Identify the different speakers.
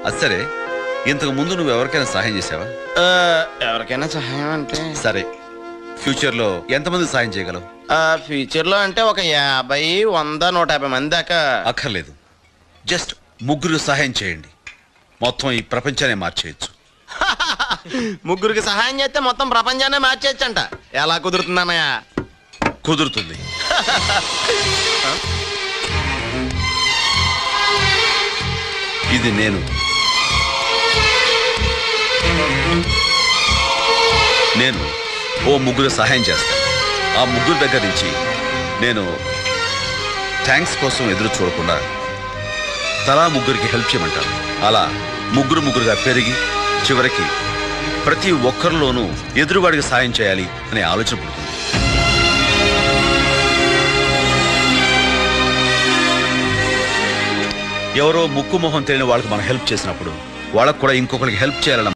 Speaker 1: అది సరే, ఇంతకు ముందు నువ్వు ఎవరికైనా సహాయం చేసావా?
Speaker 2: ఎవరికైనా సహాయం అంటే
Speaker 1: సరే, ఫ్యూచర్లో ఎంతమంది సహాయం చేయగలవు?
Speaker 2: ఫ్యూచర్ లో అంటే ఒక 50, 100, 150 మంది దాకా.
Speaker 1: అక్కర్లేదు, జస్ట్ 3 సహాయం చేయండి, మొత్తం ఈ ప్రపంచాన్ని మార్చేయచ్చు.
Speaker 2: ముగ్గురికి సహాయం చేస్తే మొత్తం ప్రపంచాన్ని మార్చేయచ్చంట. ఎలా కుదురుతుందన్నయ్య?
Speaker 1: కుదురుతుంది. ఇది నేను ఓ 3 సహాయం చేస్తాను. ఆ 3 దగ్గర నుంచి నేను థ్యాంక్స్ కోసం ఎదురు చూడకుండా తలా 3కి హెల్ప్ చేయమంటాను. అలా 3గా పెరిగి చివరికి ప్రతి ఒక్కరిలోనూ ఎదురువాడికి సాయం చేయాలి అనే ఆలోచన పుడుతుంది. ఎవరో ముక్కు మొహం తెలియని వాళ్ళకి మనం హెల్ప్ చేసినప్పుడు వాళ్ళకు కూడా ఇంకొకరికి హెల్ప్ చేయాలన్న